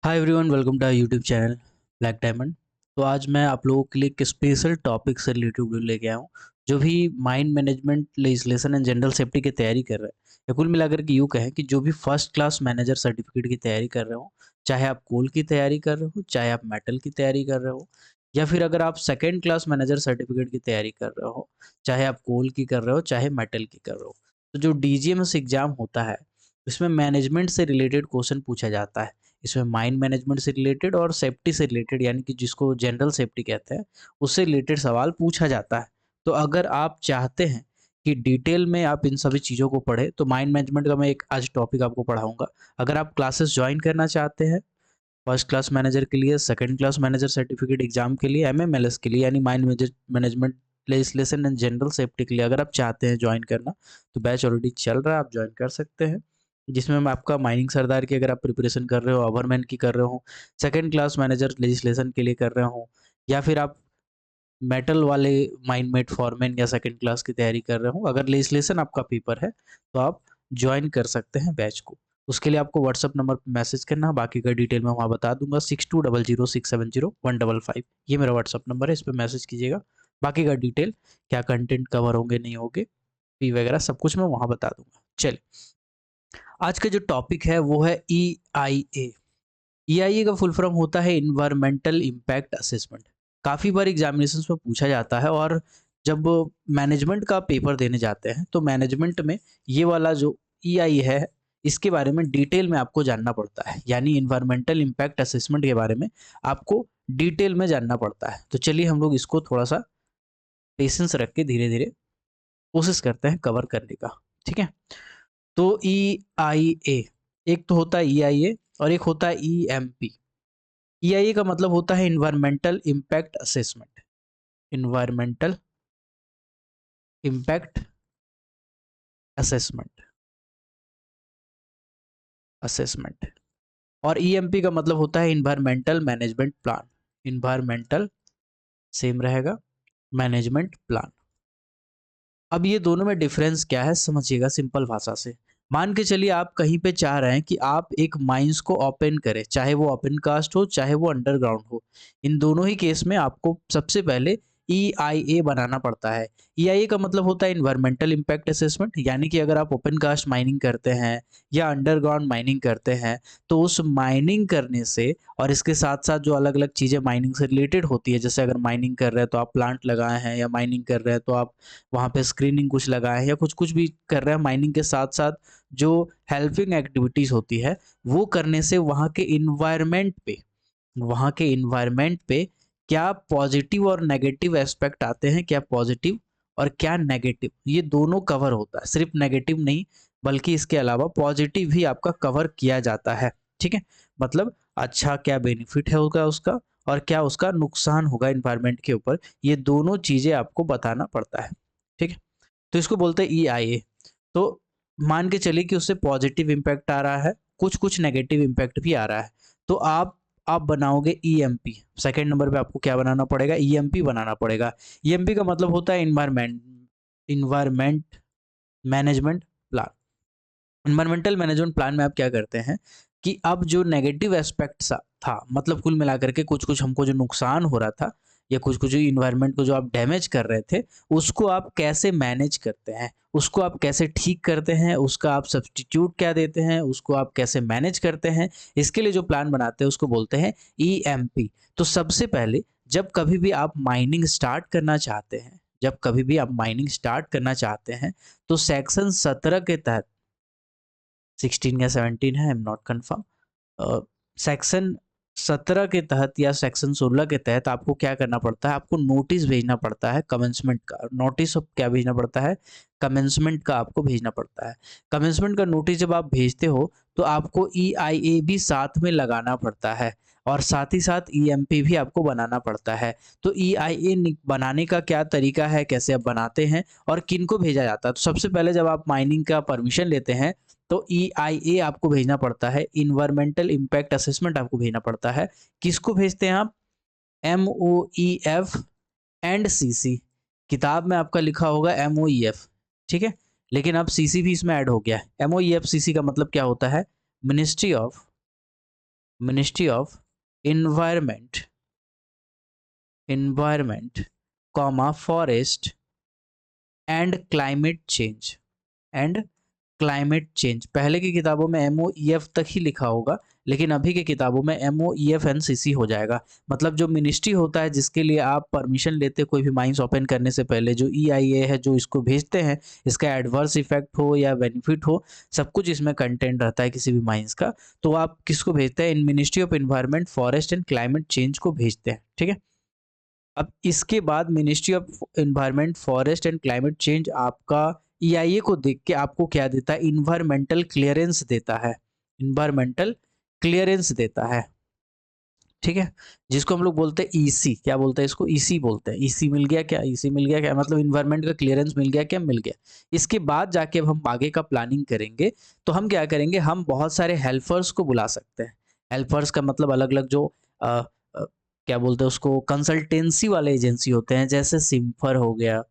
Hi everyone, welcome to YouTube channel Black Diamond. तो आज मैं आप लोगों के लिए एक स्पेशल टॉपिक से रिलेटेड वीडियो लेके आया हूँ। जो भी mine management legislation and general safety की तैयारी कर रहे हैं, या कुल मिलाकर के यूँ कहें कि जो भी फर्स्ट क्लास मैनेजर सर्टिफिकेट की तैयारी कर रहे हो, चाहे आप कोल की तैयारी कर रहे हो, चाहे आप मेटल की तैयारी कर रहे हो, या फिर अगर आप सेकेंड क्लास मैनेजर सर्टिफिकेट की तैयारी कर रहे हो, चाहे आप कोल की कर रहे हो, चाहे मेटल की कर रहे हो, तो जो डीजीएमएस एग्जाम होता है, इसमें मैनेजमेंट से रिलेटेड क्वेश्चन पूछा जाता है। इसमें माइंड मैनेजमेंट से रिलेटेड और सेफ्टी से रिलेटेड, यानी कि जिसको जनरल सेफ्टी कहते हैं, उससे रिलेटेड सवाल पूछा जाता है। तो अगर आप चाहते हैं कि डिटेल में आप इन सभी चीज़ों को पढ़ें, तो माइंड मैनेजमेंट का मैं एक आज टॉपिक आपको पढ़ाऊंगा। अगर आप क्लासेस ज्वाइन करना चाहते हैं फर्स्ट क्लास मैनेजर के लिए, second class manager certificate exam के लिए, एमएमएलएस के लिए यानी mind management legislation and general safety के लिए अगर आप चाहते हैं ज्वाइन करना, तो बैच ऑलरेडी चल रहा है, आप ज्वाइन कर सकते हैं। जिसमें मैं आपका माइनिंग सरदार की अगर आप प्रिपरेशन कर रहे हो, ओवरमैन की कर रहे हो, सेकंड क्लास मैनेजर लेजिस्लेशन के लिए कर रहे हो, या फिर आप मेटल वाले माइंड मेट फॉरमैन या सेकंड क्लास की तैयारी कर रहे हो, अगर लेजिस्लेशन आपका पेपर है, तो आप ज्वाइन कर सकते हैं बैच को। उसके लिए आपको व्हाट्सअप नंबर पर मैसेज करना, बाकी का डिटेल मैं वहाँ बता दूंगा। 6200670155 ये मेरा व्हाट्सअप नंबर है, इस पर मैसेज कीजिएगा। बाकी का डिटेल, क्या कंटेंट कवर होंगे नहीं होंगे, फी वगैरह सब कुछ मैं वहाँ बता दूंगा। चलिए, आज का जो टॉपिक है वो है EIA। EIA का फुल फॉर्म होता है इन्वायरमेंटल इम्पैक्ट असेसमेंट। काफ़ी बार एग्जामिनेशंस में पूछा जाता है, और जब मैनेजमेंट का पेपर देने जाते हैं तो मैनेजमेंट में ये वाला जो EIA है, इसके बारे में डिटेल में आपको जानना पड़ता है, यानी इन्वायरमेंटल इम्पैक्ट असेसमेंट के बारे में आपको डिटेल में जानना पड़ता है। तो चलिए हम लोग इसको थोड़ा सा पेशेंस रख के धीरे धीरे कोशिश करते हैं कवर करने का। ठीक है, तो EIA, एक तो होता है EIA और एक होता है EMP। EIA का मतलब होता है environmental impact assessment. Environmental impact assessment assessment और EMP का मतलब होता है environmental management plan. Environmental same रहेगा, मैनेजमेंट प्लान। अब ये दोनों में डिफरेंस क्या है समझिएगा सिंपल भाषा से। मान के चलिए आप कहीं पे चाह रहे हैं कि आप एक माइंस को ओपन करें, चाहे वो ओपन कास्ट हो चाहे वो अंडरग्राउंड हो। इन दोनों ही केस में आपको सबसे पहले EIA बनाना पड़ता है। EIA का मतलब होता है इन्वायरमेंटल इम्पैक्ट असेसमेंट, यानी कि अगर आप ओपन कास्ट माइनिंग करते हैं या अंडरग्राउंड माइनिंग करते हैं, तो उस माइनिंग करने से और इसके साथ साथ जो अलग अलग चीज़ें माइनिंग से रिलेटेड होती है, जैसे अगर माइनिंग कर रहे हैं तो आप प्लांट लगाए हैं, या माइनिंग कर रहे हैं तो आप वहाँ पे स्क्रीनिंग कुछ लगाए हैं, या कुछ कुछ भी कर रहे हैं माइनिंग के साथ साथ जो हेल्पिंग एक्टिविटीज होती है, वो करने से वहाँ के इन्वायरमेंट पे क्या पॉजिटिव और नेगेटिव एस्पेक्ट आते हैं, क्या पॉजिटिव और क्या नेगेटिव, ये दोनों कवर होता है। सिर्फ नेगेटिव नहीं, बल्कि इसके अलावा पॉजिटिव भी आपका कवर किया जाता है। ठीक है, मतलब अच्छा क्या बेनिफिट है होगा उसका, और क्या उसका नुकसान होगा इन्वायरमेंट के ऊपर, ये दोनों चीजें आपको बताना पड़ता है। ठीक है, तो इसको बोलते हैं EIA। तो मान के चलिए कि उससे पॉजिटिव इम्पैक्ट आ रहा है, कुछ कुछ नेगेटिव इम्पैक्ट भी आ रहा है, तो आप बनाओगे EMP। सेकंड नंबर पे आपको क्या बनाना पड़ेगा, EMP बनाना पड़ेगा। EMP का मतलब होता है environment management plan. Environmental management plan में आप क्या करते हैं कि अब जो नेगेटिव एस्पेक्ट था, मतलब कुल मिलाकर के कुछ कुछ हमको जो नुकसान हो रहा था, या कुछ कुछ इन्वायरमेंट को जो आप डैमेज कर रहे थे, उसको आप कैसे मैनेज करते हैं, उसको आप कैसे ठीक करते हैं, उसका आप सब्स्टिट्यूट क्या देते हैं, उसको आप कैसे मैनेज करते हैं, इसके लिए जो प्लान बनाते हैं उसको बोलते हैं EMP। तो सबसे पहले जब कभी भी आप माइनिंग स्टार्ट करना चाहते हैं, तो सेक्शन 17 के तहत, 16 या 17 है, I am not confirm, section 17 के तहत या सेक्शन 16 के तहत आपको क्या करना पड़ता है, आपको नोटिस भेजना पड़ता है कमेंसमेंट का। नोटिस क्या भेजना पड़ता है, कमेंसमेंट का आपको भेजना पड़ता है। कमेंसमेंट का नोटिस जब आप भेजते हो, तो आपको EIA भी साथ में लगाना पड़ता है, और साथ ही साथ EMP भी आपको बनाना पड़ता है। तो EIA बनाने का क्या तरीका है, कैसे आप बनाते हैं और किन को भेजा जाता है। तो सबसे पहले जब आप माइनिंग का परमिशन लेते हैं, तो EIA आपको भेजना पड़ता है, इन्वायरमेंटल इम्पैक्ट असेसमेंट आपको भेजना पड़ता है। किसको भेजते हैं आप, MOEF एंड CC। किताब में आपका लिखा होगा MOEF, ठीक है, लेकिन अब CC भी इसमें ऐड हो गया है। MOEF CC का मतलब क्या होता है, ministry of ministry of environment comma forest and climate change. पहले की किताबों में MOEF तक ही लिखा होगा, लेकिन अभी की किताबों में MOEFNCC हो जाएगा। मतलब जो मिनिस्ट्री होता है जिसके लिए आप परमिशन लेते कोई भी माइंस ओपन करने से पहले, जो EIA है जो इसको भेजते हैं, इसका एडवर्स इफेक्ट हो या बेनिफिट हो, सब कुछ इसमें कंटेंट रहता है किसी भी माइंस का। तो आप किसको भेजते हैं? इन ministry of environment forest and climate change को भेजते हैं, ठीक है। अब इसके बाद ministry of environment forest and climate change आपका EIA को देख के आपको क्या देता है? इन्वायरमेंटल क्लियरेंस देता है, इन्वायरमेंटल क्लियरेंस देता है, ठीक है। जिसको हम लोग बोलते हैं EC, क्या बोलते हैं इसको? EC बोलते हैं। EC मिल गया क्या? EC मिल गया क्या? मतलब इन्वायरमेंट का क्लियरेंस मिल गया क्या? मिल गया। इसके बाद जाके अब हम आगे का प्लानिंग करेंगे, तो हम क्या करेंगे? हम बहुत सारे हेल्पर्स को बुला सकते हैं। हेल्पर्स का मतलब अलग अलग जो अ, अ, क्या बोलते हैं उसको, कंसल्टेंसी वाले एजेंसी होते हैं, जैसे सिम्फर हो गया,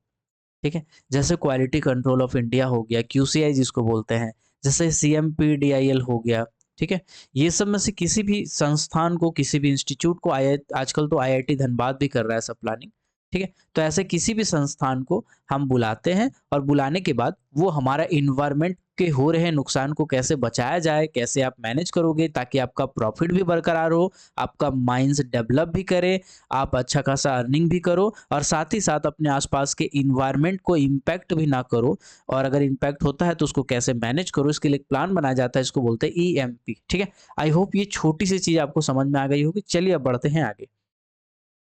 ठीक है, जैसे क्वालिटी कंट्रोल ऑफ इंडिया हो गया, QCI जिसको बोलते हैं, जैसे CMPDIL हो गया, ठीक है। ये सब में से किसी भी संस्थान को, किसी भी इंस्टीट्यूट को, आजकल तो IIT धनबाद भी कर रहा है सब प्लानिंग, ठीक है। तो ऐसे किसी भी संस्थान को हम बुलाते हैं, और बुलाने के बाद वो हमारा इन्वायरमेंट के हो रहे नुकसान को कैसे बचाया जाए, कैसे आप मैनेज करोगे ताकि आपका प्रॉफिट भी बरकरार हो, आपका माइंड्स डेवलप भी करे, आप अच्छा खासा अर्निंग भी करो, और साथ ही साथ अपने आसपास के इन्वायरमेंट को इम्पैक्ट भी ना करो, और अगर इम्पैक्ट होता है तो उसको कैसे मैनेज करो, इसके लिए एक प्लान बनाया जाता है, इसको बोलते हैं EMP, ठीक है। आई होप ये छोटी सी चीज आपको समझ में आ गई होगी। चलिए अब बढ़ते हैं आगे।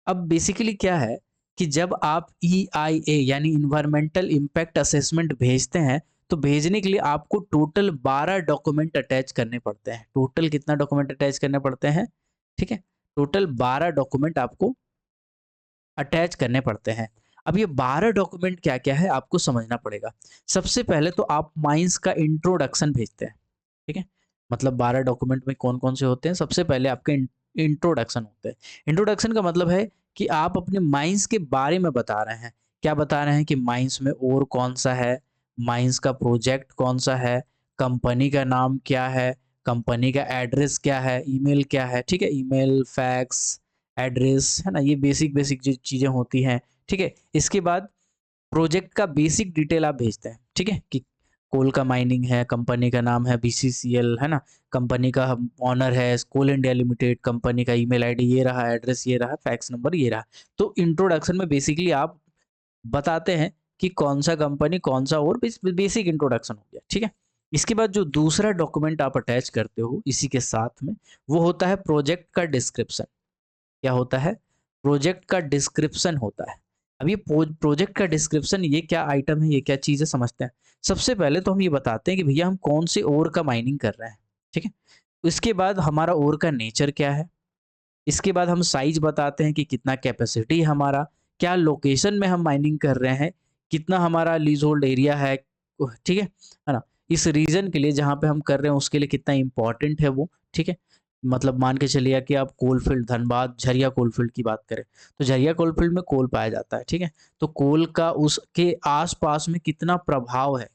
अब बेसिकली क्या है कि जब आप EIA यानी इन्वायरमेंटल इम्पैक्ट असेसमेंट भेजते हैं, तो भेजने के लिए आपको टोटल 12 डॉक्यूमेंट अटैच करने पड़ते हैं। टोटल कितना डॉक्यूमेंट अटैच करने पड़ते हैं? ठीक है, टोटल 12 डॉक्यूमेंट आपको अटैच करने पड़ते हैं। अब ये 12 डॉक्यूमेंट क्या-क्या है आपको समझना पड़ेगा। सबसे पहले तो आप माइंस का इंट्रोडक्शन भेजते हैं, ठीक है? मतलब 12 डॉक्यूमेंट में कौन-कौन से होते हैं? सबसे पहले आपके इंट्रोडक्शन होते हैं। इंट्रोडक्शन का मतलब है कि आप अपने माइंस के बारे में बता रहे हैं। क्या बता रहे हैं कि माइंस में और कौन-सा है, माइंस का प्रोजेक्ट कौन-सा है, कंपनी का नाम क्या है, कंपनी का एड्रेस क्या है, ईमेल क्या है, ठीक है? ईमेल, फैक्स, एड्रेस, है ना? ये बेसिक-बेसिक जो चीज़ें होती हैं, ठीक है? इसके बाद प्रोजेक्ट का बेसिक डिटेल आप भेजते हैं, ठीक है? कि कोल का माइनिंग है, कंपनी का नाम है BCCL, है ना? कंपनी का ओनर है कोल इंडिया लिमिटेड, कंपनी का ईमेल आईडी ये रहा, एड्रेस ये रहा, फैक्स नंबर ये रहा। तो इंट्रोडक्शन में बेसिकली आप बताते हैं कि कौन-सा कंपनी, कौन-सा, और बेसिक इंट्रोडक्शन हो गया, ठीक है? इसके बाद जो दूसरा डॉक्यूमेंट आप अटैच करते हो इसी के साथ में, वो होता है प्रोजेक्ट का डिस्क्रिप्शन। क्या होता है? प्रोजेक्ट का डिस्क्रिप्शन होता है। अब ये प्रोजेक्ट का डिस्क्रिप्शन ये क्या आइटम है, ये क्या चीज़ है, समझते हैं। सबसे पहले तो हम ये बताते हैं कि भैया हम कौन से ओर का माइनिंग कर रहे हैं, ठीक है? इसके बाद हमारा ओर का नेचर क्या है? इसके बाद हम साइज़ बताते हैं कि कितना कैपेसिटी है हमारा, क्या लोकेशन में हम माइनिंग कर रहे हैं, कितना हमारा लीज़ होल्ड एरिया है, ठीक है ना? इस रीज़न के लिए जहाँ पे हम कर रहे हैं उसके लिए कितना इम्पोर्टेंट है वो, ठीक है? मतलब मान के चलिए कि आप कोलफील्ड धनबाद झरिया कोलफील्ड की बात करें, तो झरिया कोलफील्ड में कोल पाया जाता है, ठीक है? तो कोल का उसके आस-पास में कितना प्रभाव है,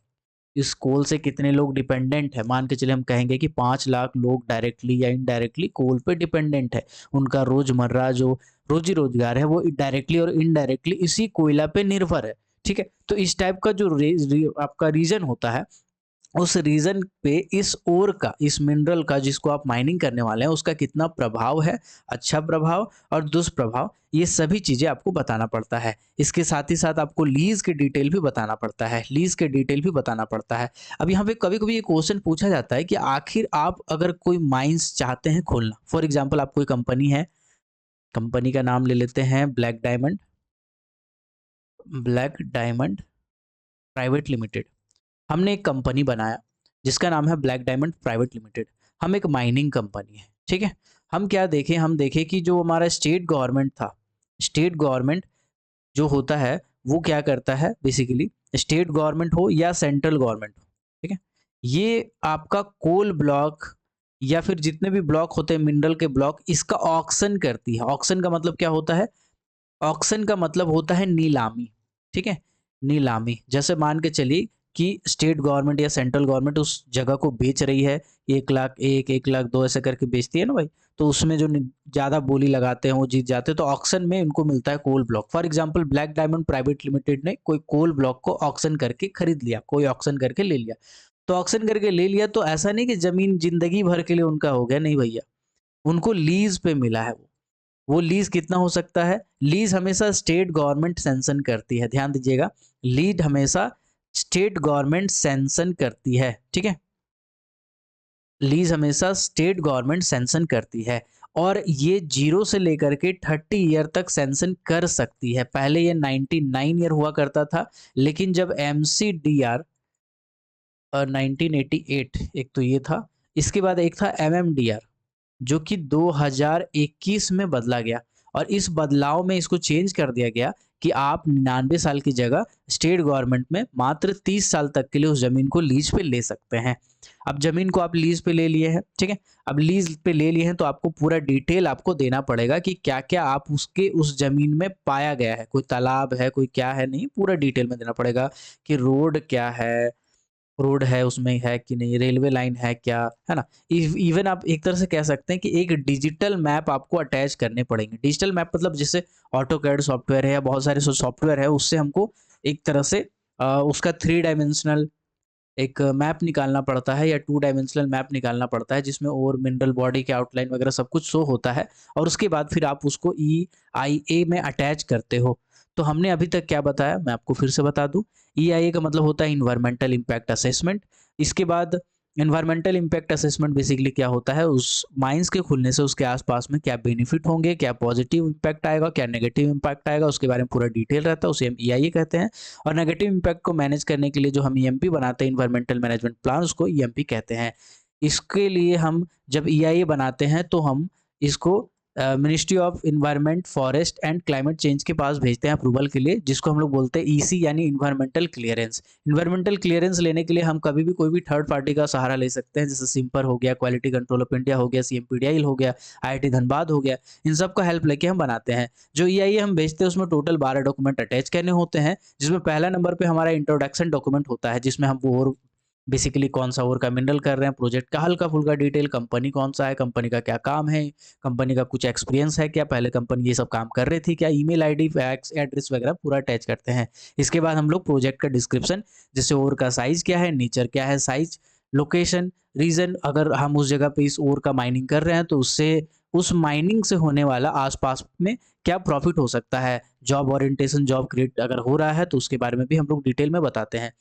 इस कोल से कितने लोग डिपेंडेंट है, मान के चलिए हम कहेंगे कि 5 लाख लोग डायरेक्टली या इनडायरेक्टली कोल पे डिपेंडेंट है। उनका रोज़मर्रा जो रोज़ी-रोज़गार है वो डायरेक्टली और इनडायरेक्टली इसी कोयला पे निर्भर है, ठीक है? तो इस टाइप का जो आपका रीज़न होता है, उस रीजन पे इस ओर का, इस मिनरल का जिसको आप माइनिंग करने वाले हैं उसका कितना प्रभाव है, अच्छा प्रभाव और दुष्प्रभाव, ये सभी चीज़ें आपको बताना पड़ता है। इसके साथ ही साथ आपको लीज़ की डिटेल भी बताना पड़ता है, लीज़ के डिटेल भी बताना पड़ता है। अब यहाँ पे कभी-कभी ये क्वेश्चन पूछा जाता है कि आखिर आप अगर कोई माइन्स चाहते हैं खोलना, फॉर एग्ज़ाम्पल आप कोई कंपनी है, कंपनी का नाम ले लेते हैं ब्लैक डायमंड प्राइवेट लिमिटेड। हमने एक कंपनी बनाया जिसका नाम है ब्लैक डायमंड प्राइवेट लिमिटेड। हम एक माइनिंग कंपनी है, ठीक है। हम देखें कि जो हमारा स्टेट गवर्नमेंट था, स्टेट गवर्नमेंट जो होता है वो क्या करता है, बेसिकली स्टेट गवर्नमेंट हो या सेंट्रल गवर्नमेंट हो, ठीक है, ये आपका कोल ब्लॉक या फिर जितने भी ब्लॉक होते हैं मिनरल के ब्लॉक, इसका ऑक्शन करती है। ऑक्शन का मतलब क्या होता है? ऑक्शन का मतलब होता है नीलामी, ठीक है? नीलामी। जैसे मान के चलिए कि स्टेट गवर्नमेंट या सेंट्रल गवर्नमेंट उस जगह को बेच रही है, 1,00,000 1,00,000 ऐसे करके बेचती है ना भाई, तो उसमें जो ज़्यादा बोली लगाते हैं वो जीत जाते हैं, तो ऑक्शन में इनको मिलता है coal block. For example Black Diamond private limited ने कोई कोल ब्लॉक को ऑक्शन करके खरीद लिया, कोई ऑक्शन करके ले लिया। तो ऑक्शन करके ले लिया तो ऐसा नहीं कि ज़मीन ज़िंदगी भर के लिए उनका हो गया, नहीं भैया, उनको लीज़ पे मिला है वो। वो लीज़ कितना हो सकता है? लीज़ हमेशा स्टेट गवर्नमेंट सैंक्शन करती है, ध्यान दीजिएगा, लीज़ हमेशा स्टेट गवर्नमेंट सैंक्शन करती है, ठीक है? लीज़ हमेशा स्टेट गवर्नमेंट सैंक्शन करती है और ये 0 से लेकर के 30 ईयर तक सैंक्शन कर सकती है। पहले ये 99 ईयर हुआ करता था, लेकिन जब एमसीडीआर 1988 एक तो ये था, इसके बाद एक था एमएमडीआर जो कि 2021 में बदला गया और इस बदलाव में इसको चेंज कर दिया गया कि आप 99 साल की जगह स्टेट गवर्नमेंट में मात्र 30 साल तक के लिए उस ज़मीन को लीज़ पे ले सकते हैं। अब ज़मीन को आप लीज़ पे ले लिए हैं, ठीक है? अब लीज़ पे ले लिए हैं तो आपको पूरा डिटेल आपको देना पड़ेगा कि क्या-क्या आप उसके उस ज़मीन में पाया गया है। कोई तालाब है, कोई क्या है, नहीं, पूरा डिटेल में देना पड़ेगा कि रोड क्या है, रोड है उसमें है कि नहीं, रेलवे लाइन है क्या, है ना? इवन आप एक तरह से कह सकते हैं कि एक डिजिटल मैप आपको अटैच करने पड़ेंगे। डिजिटल मैप मतलब जैसे ऑटोकैड सॉफ्टवेयर है या बहुत सारे सॉफ्टवेयर है, उससे हमको एक तरह से उसका 3 डायमेंशनल एक मैप निकालना पड़ता है या 2 डायमेंशनल मैप निकालना पड़ता है जिसमें और मिनरल बॉडी के आउटलाइन वगैरह सब कुछ शो होता है और उसके बाद फिर आप उसको EIA में अटैच करते हो। तो हमने अभी तक क्या बताया, मैं आपको फिर से बता दूं। EIA का मतलब होता है इन्वायरमेंटल इम्पैक्ट असेसमेंट। इसके बाद इन्वायरमेंटल इम्पैक्ट असेसमेंट बेसिकली क्या होता है, उस माइंस के खुलने से उसके आसपास में क्या बेनिफिट होंगे, क्या पॉजिटिव इम्पैक्ट आएगा, क्या नेगेटिव इम्पैक्ट आएगा, उसके बारे में पूरा डिटेल रहता है, उसे हम EIA कहते हैं। और नेगेटिव इम्पैक्ट को मैनेज करने के लिए जो हम ईएमपी बनाते हैं, इन्वायरमेंटल मैनेजमेंट प्लान, उसको ईएमपी कहते हैं। इसके लिए हम जब EIA बनाते हैं तो हम इसको ministry of environment forest and climate change के पास भेजते हैं अप्रूवल के लिए, जिसको हम लोग बोलते हैं EC यानी इन्वायरमेंटल क्लियरेंस। इन्वायरमेंटल क्लियरेंस लेने के लिए हम कभी भी कोई भी थर्ड पार्टी का सहारा ले सकते हैं, जैसे सिम्पर हो गया, क्वालिटी कंट्रोल ऑफ इंडिया हो गया, CMPDIL हो गया, IIT धनबाद हो गया, इन सब का हेल्प लेके हम बनाते हैं। जो EIA हम भेजते हैं उसमें टोटल 12 डॉक्यूमेंट अटैच करने होते हैं, जिसमें पहला नंबर पे हमारा इंट्रोडक्शन डॉक्यूमेंट होता है, जिसमें हम वो और बेसिकली कौन सा और का मिनरल कर रहे हैं, प्रोजेक्ट का हल्का फुल्का डिटेल, कंपनी कौन सा है, कंपनी का क्या काम है, कंपनी का कुछ एक्सपीरियंस है क्या, पहले कंपनी ये सब काम कर रही थी क्या, ईमेल आईडी, फैक्स, एड्रेस वगैरह पूरा अटैच करते हैं। इसके बाद हम लोग प्रोजेक्ट का डिस्क्रिप्शन, जैसे ओर का साइज क्या है, नेचर क्या है, साइज, लोकेशन, रीजन, अगर हम उस जगह पे इस ओर का माइनिंग कर रहे हैं तो उससे उस माइनिंग से होने वाला आसपास में क्या प्रॉफिट हो सकता है, जॉब ओरिएंटेशन, जॉब क्रिएट अगर हो रहा है तो उसके बारे में भी हम लोग डिटेल में बताते हैं।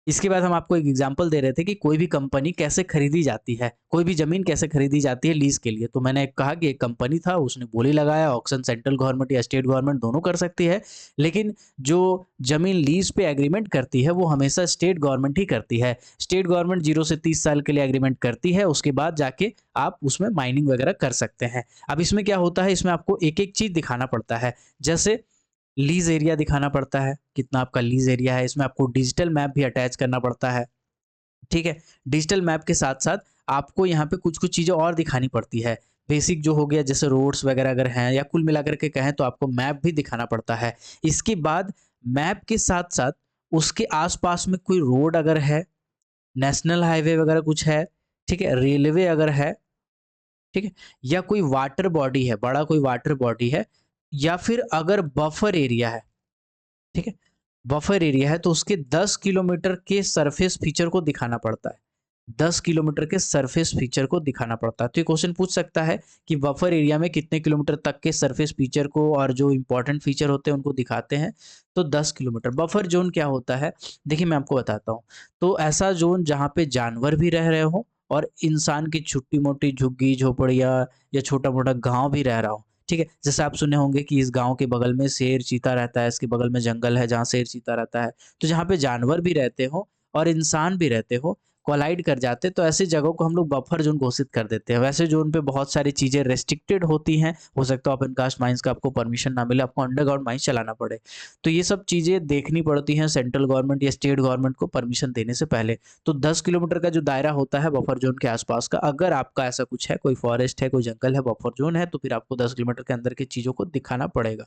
इसके बाद हम आपको एक एग्जांपल दे रहे थे कि कोई भी कंपनी कैसे खरीदी जाती है, कोई भी ज़मीन कैसे खरीदी जाती है लीज़ के लिए। तो मैंने कहा कि एक कंपनी था, उसने बोली लगाया, ऑक्शन सेंट्रल गवर्नमेंट या स्टेट गवर्नमेंट दोनों कर सकती है, लेकिन जो ज़मीन लीज़ पे एग्रीमेंट करती है, वो हमेशा स्टेट गवर्नमेंट ही करती है। स्टेट गवर्नमेंट 0 से 30 साल के लिए एग्रीमेंट करती है, उसके बाद जाके आप उसमें माइनिंग वगैरह कर सकते हैं। अब इसमें क्या होता है, इसमें आपको एक-एक चीज़ दिखाना पड़ता है। जैसे लीज़ एरिया दिखाना पड़ता है, कितना आपका लीज़ एरिया है, इसमें आपको डिजिटल मैप भी अटैच करना पड़ता है, ठीक है? डिजिटल मैप के साथ-साथ आपको यहाँ पे कुछ-कुछ चीज़ें और दिखानी पड़ती है। बेसिक जो हो गया जैसे रोड्स वगैरह अगर हैं या कुल मिलाकर के कहें तो आपको मैप भी दिखाना पड़ता है। इसके बाद मैप के साथ-साथ उसके आस-पास में कोई रोड अगर है, नेशनल हाईवे वगैरह कुछ है, ठीक है? रेलवे अगर है, ठीक है? या कोई वाटर बॉडी है, बड़ा कोई वाटर बॉडी है या फिर अगर बफर एरिया है, ठीक है? बफर एरिया है तो उसके 10 किलोमीटर के सरफेस फीचर को दिखाना पड़ता है। 10 किलोमीटर के सरफेस फीचर को दिखाना पड़ता है। तो ये क्वेश्चन पूछ सकता है कि बफर एरिया में कितने किलोमीटर तक के सरफेस फीचर को और जो इंपॉर्टेंट फीचर होते हैं उनको दिखाते हैं। तो 10 किलोमीटर। बफर ज़ोन क्या होता है? देखिए मैं आपको बताता हूँ। तो ऐसा ज़ोन जहाँ पे जानवर भी रह रहे हों और इंसान की छोटी-मोटी झुग्गी-झोपड़ियाँ या छोटा-मोटा गाँव भी रह रहा हो। ठीक है? जैसे आप सुने होंगे कि इस गाँव के बगल में शेर, चीता रहता है, इसके बगल में जंगल है जहाँ शेर, चीता रहता है। तो जहाँ पे जानवर भी रहते हो और इंसान भी रहते हो, कोलाइड कर जाते तो ऐसी जगहों को हम लोग बफर ज़ोन घोषित कर देते हैं। वैसे ज़ोन पे बहुत सारी चीज़ें रेस्ट्रिक्टेड होती हैं। हो सकता है ओपन कास्ट माइंस का आपको परमिशन ना मिले, आपको अंडरग्राउंड माइंस चलाना पड़े। तो ये सब चीज़ें देखनी पड़ती हैं सेंट्रल गवर्नमेंट या स्टेट गवर्नमेंट को परमिशन देने से पहले। तो 10 किलोमीटर का जो दायरा होता है बफर ज़ोन के आसपास का, अगर आपका ऐसा कुछ है, कोई फॉरेस्ट है, कोई जंगल है, बफर ज़ोन है, तो फिर आपको 10 किलोमीटर के अंदर की चीज़ों को दिखाना पड़ेगा।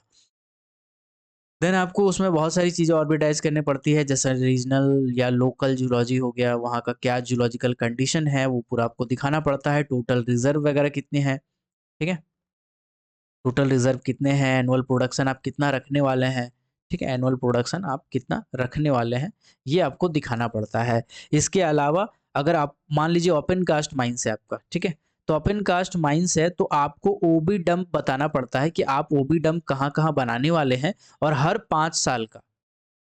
देन आपको उसमें बहुत सारी चीज़ें और भी अटैच करनी पड़ती है, जैसे रीजनल या लोकल जूलॉजी हो गया, वहाँ का क्या जूलॉजिकल कंडीशन है, वो पूरा आपको दिखाना पड़ता है, टोटल रिज़र्व वगैरह कितने हैं, ठीक है? टोटल रिज़र्व कितने हैं, एनुअल प्रोडक्शन आप कितना रखने वाले हैं, ठीक है? एनुअल प्रोडक्शन आप कितना रखने वाले हैं, ये आपको दिखाना पड़ता है। इसके अलावा अगर आप मान लीजिए ओपन कास्ट माइन्स है आपका, ठीक है? तो ओपन कास्ट माइन्स है तो आपको ओबी डंप बताना पड़ता है कि आप ओबी डंप कहाँ-कहाँ बनाने वाले हैं और हर 5 साल का,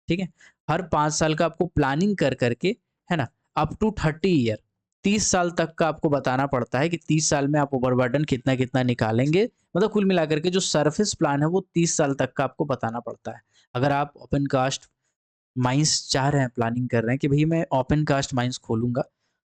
ठीक है? हर 5 साल का आपको प्लानिंग कर के, है ना? अप टू 30 ईयर 30 साल तक का आपको बताना पड़ता है कि 30 साल में आप ओवरबर्डन कितना-कितना निकालेंगे। मतलब कुल मिलाकर के जो सरफेस प्लान है वो 30 साल तक का आपको बताना पड़ता है। अगर आप ओपन कास्ट माइंस चाह रहे हैं, प्लानिंग कर रहे हैं कि भई मैं ओपन कास्ट माइंस खोलूँगा,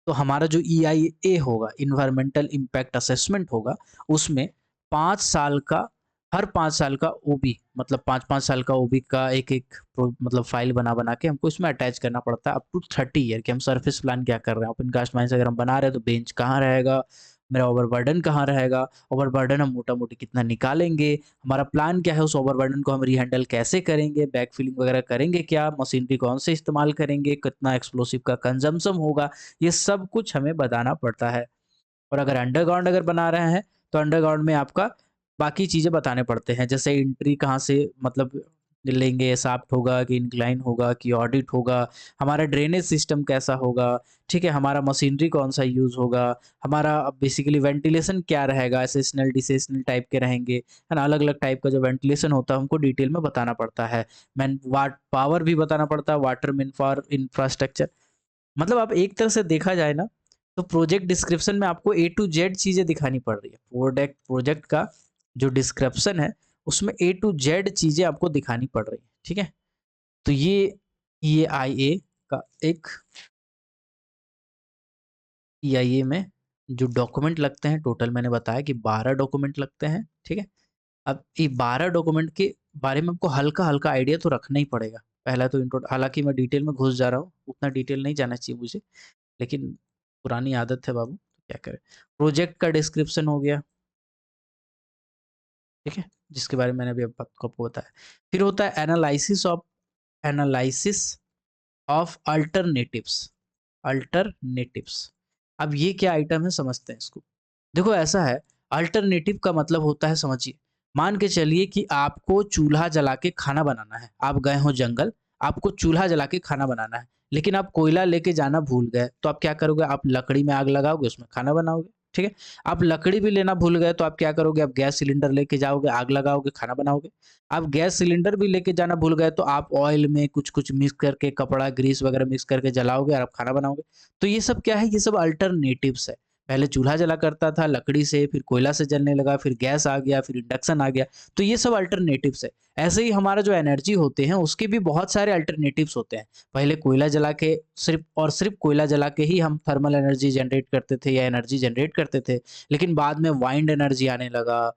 तो हमारा जो ईआईए होगा, एनवायरमेंटल इम्पैक्ट असेसमेंट होगा, उसमें 5 साल का हर 5 साल का ओबी मतलब 5-5 साल का ओबी का एक-एक मतलब फ़ाइल बना-बना के हमको इसमें अटैच करना पड़ता है अप टू 30 ईयर कि हम सरफेस प्लान क्या कर रहे हैं। ओपन कास्ट माइंस अगर हम बना रहे हैं तो बेंच कहाँ रहेगा, मेरा ओवरबर्डन कहाँ रहेगा, ओवरबर्डन हम मोटा-मोटी कितना निकालेंगे, हमारा प्लान क्या है, उस ओवरबर्डन को हम रीहैंडल कैसे करेंगे, बैकफिलिंग वगैरह करेंगे क्या, मशीनरी कौन से इस्तेमाल करेंगे, कितना एक्सप्लोसिव का कंजम्पशन होगा, ये सब कुछ हमें बताना पड़ता है। और अगर अंडरग्राउंड अगर बना रहे हैं, तो अंडरग्राउंड में आपका बाकी चीज़ें बताने पड़ते हैं। जैसे एंट्री कहाँ से मतलब लेंगे, शाफ्ट होगा कि इंक्लाइन होगा कि ऑडिट होगा, हमारा ड्रेनेज सिस्टम कैसा होगा, ठीक है? हमारा मशीनरी कौन-सा यूज़ होगा, हमारा बेसिकली वेंटिलेशन क्या रहेगा, एसेसनल, डिसेसनल टाइप के रहेंगे, है ना? अलग-अलग टाइप का जो वेंटिलेशन होता है, हमको डिटेल में बताना पड़ता है। मैन वाट पावर भी बताना पड़ता है, वाटर मैन पावर इंफ्रास्ट्रक्चर मतलब आप एक तरह से देखा जाए ना, तो प्रोजेक्ट डिस्क्रिप्शन में आपको ए टू जेड चीज़ें दिखानी पड़ रही है। प्रोडक्ट प्रोजेक्ट का जो डिस्क्रिप्शन है, उसमें ए टू जेड चीज़ें आपको दिखानी पड़ रही है, ठीक है? तो ये ईआईए का एक ईआईए में जो डॉक्यूमेंट लगते हैं, टोटल मैंने बताया कि 12 डॉक्यूमेंट लगते हैं, ठीक है? अब ये 12 डॉक्यूमेंट के बारे में आपको हल्का-हल्का आइडिया तो रखना ही पड़ेगा। पहला तो इंट्रो हालाँकि मैं डिटेल में घुस जा रहा हूँ, उतना डिटेल नहीं जाना चाहिए मुझे। लेकिन पुरानी आदत है बाबू, तो क्या करें। प्रोजेक्ट का डिस्क्रिप्शन हो गया, ठीक है? जिसके बारे में मैंने अभी आपको बताया। फिर होता है एनालिसिस ऑफ अल्टरनेटिव्स। अब ये क्या आइटम है समझते हैं इसको। देखो ऐसा है, अल्टरनेटिव का मतलब होता है समझिए, मान के चलिए कि आपको चूल्हा जला के खाना बनाना है। आप गए हो जंगल, आपको चूल्हा जला के खाना बनाना है, लेकिन आप कोयला लेके जाना भूल गए, तो आप क्या करोगे? आप लकड़ी में आग लगाओगे, उसमें खाना बनाओगे, ठीक है? आप लकड़ी भी लेना भूल गए, तो आप क्या करोगे? आप गैस सिलेंडर लेके जाओगे, आग लगाओगे, खाना बनाओगे। आप गैस सिलेंडर भी लेके जाना भूल गए, तो आप ऑयल में कुछ-कुछ मिक्स करके, कपड़ा, ग्रीस वगैरह मिक्स करके जलाओगे और आप खाना बनाओगे। तो ये सब क्या है? ये सब अल्टरनेटिव्स है। पहले चूल्हा जला करता था लकड़ी से, फिर कोयला से जलने लगा, फिर गैस आ गया, फिर इंडक्शन आ गया। तो ये सब अल्टरनेटिव्स है। ऐसे ही हमारा जो एनर्जी होते हैं, उसके भी बहुत सारे अल्टरनेटिव्स होते हैं। पहले कोयला जला के सिर्फ़ कोयला जला के ही हम थर्मल एनर्जी जनरेट करते थे या एनर्जी जनरेट करते थे। लेकिन बाद में वाइंड एनर्जी आने लगा,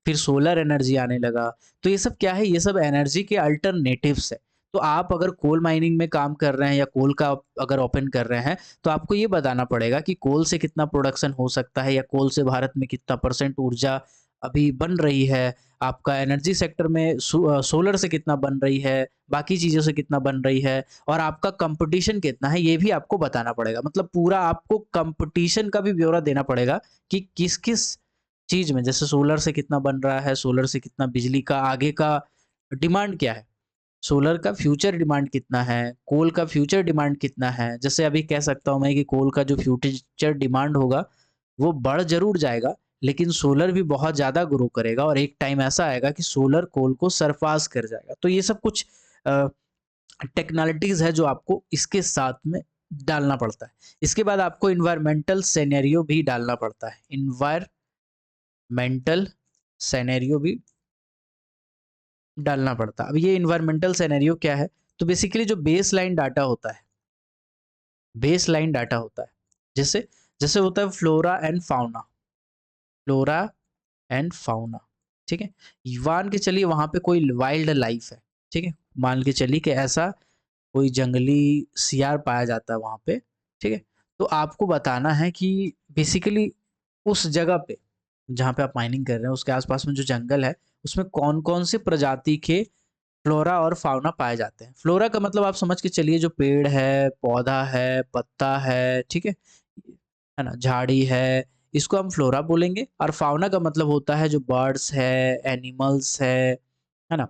फिर सोलर एनर्जी आने लगा। तो ये सब क्या है? ये सब एनर्जी के अल्टरनेटिव्स है। तो आप अगर कोल माइनिंग में काम कर रहे हैं या कोल का अगर ओपन कर रहे हैं, तो आपको ये बताना पड़ेगा कि कोल से कितना प्रोडक्शन हो सकता है या कोल से भारत में कितना परसेंट ऊर्जा अभी बन रही है। आपका एनर्जी सेक्टर में सोलर से कितना बन रही है, बाकी चीज़ों से कितना बन रही है और आपका कंपटीशन कितना है, ये भी आपको बताना पड़ेगा। मतलब पूरा आपको कंपटीशन का भी ब्यौरा देना पड़ेगा कि किस-किस चीज़ में, जैसे सोलर से कितना बन रहा है, सोलर से कितना बिजली का आगे का डिमांड क्या है? सोलर का फ्यूचर डिमांड कितना है? कोल का फ्यूचर डिमांड कितना है? जैसे अभी कह सकता हूँ मैं कि कोल का जो फ्यूचर डिमांड होगा, वो बढ़ ज़रूर जाएगा, लेकिन सोलर भी बहुत ज़्यादा ग्रो करेगा और एक टाइम ऐसा आएगा कि सोलर कोल को सरपास कर जाएगा। तो ये सब कुछ अ, टेक्नालिटीज़ है जो आपको इसके साथ में डालना पड़ता है। इसके बाद आपको एनवायरमेंटल सिनेरियो भी डालना पड़ता है। एनवायरमेंटल सिनेरियो भी डालना पड़ता है। अब ये एनवायरमेंटल सिनेरियो क्या है? तो बेसिकली जो बेसलाइन डाटा होता है, बेसलाइन डाटा होता है। जैसे जैसे होता है फ्लोरा एंड फाउना, ठीक है? मान के चलिए वहाँ पे कोई वाइल्ड लाइफ है, ठीक है? मान के चलिए कि ऐसा कोई जंगली सियार पाया जाता है वहाँ पे, ठीक है? तो आपको बताना है कि बेसिकली उस जगह पे, जहाँ पे आप माइनिंग कर रहे हैं, उसके आस-पास में जो जंगल है, उसमें कौन-कौन से प्रजाति के फ्लोरा और फाउना पाए जाते हैं। फ्लोरा का मतलब आप समझ के चलिए जो पेड़ है, पौधा है, पत्ता है, ठीक है ना, झाड़ी है, इसको हम फ्लोरा बोलेंगे। और फाउना का मतलब होता है जो बर्ड्स है, एनिमल्स है ना,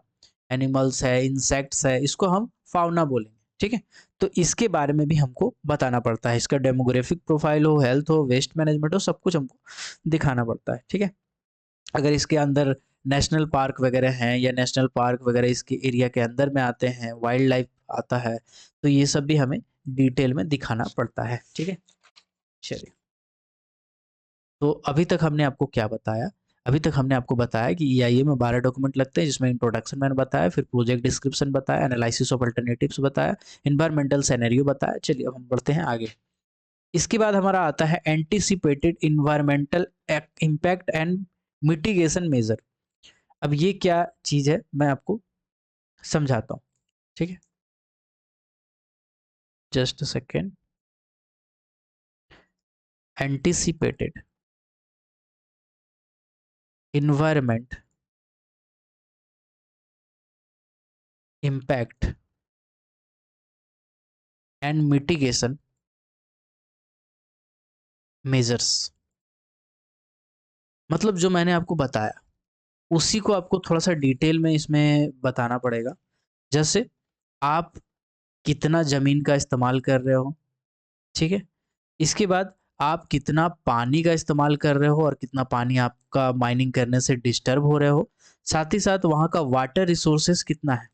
एनिमल्स है, इंसेक्ट्स है, इसको हम फाउना बोलेंगे, ठीक है। तो इसके बारे में भी हमको बताना पड़ता है, इसका डेमोग्राफिक प्रोफाइल हो, हेल्थ हो, वेस्ट मैनेजमेंट हो, सब कुछ हमको दिखाना पड़ता है, ठीक है। अगर इसके अंदर नेशनल पार्क वगैरह हैं या नेशनल पार्क वगैरह इसके एरिया के अंदर में आते हैं, वाइल्ड लाइफ आता है, तो ये सब भी हमें डिटेल में दिखाना पड़ता है, ठीक है। चलिए, तो अभी तक हमने आपको क्या बताया? अभी तक हमने आपको बताया कि ईआईए में 12 डॉक्यूमेंट लगते हैं, जिसमें इंट्रोडक्शन मैंने बताया, फिर प्रोजेक्ट डिस्क्रिप्शन बताया, एनालिसिस ऑफ अल्टरनेटिव्स बताया, एनवायरमेंटल सिनेरियो बताया। चलिए अब हम बढ़ते हैं आगे। इसके बाद हमारा आता है anticipated environmental impact and mitigation measure. अब ये क्या चीज है मैं आपको समझाता हूँ, ठीक है। Just a second. Anticipated environment impact and mitigation measures, मतलब जो मैंने आपको बताया उसी को आपको थोड़ा सा डिटेल में इसमें बताना पड़ेगा। जैसे आप कितना जमीन का इस्तेमाल कर रहे हो, ठीक है। इसके बाद आप कितना पानी का इस्तेमाल कर रहे हो और कितना पानी आपका माइनिंग करने से डिस्टर्ब हो रहे हो। साथ ही साथ वहाँ का वाटर रिसोर्सेस कितना है,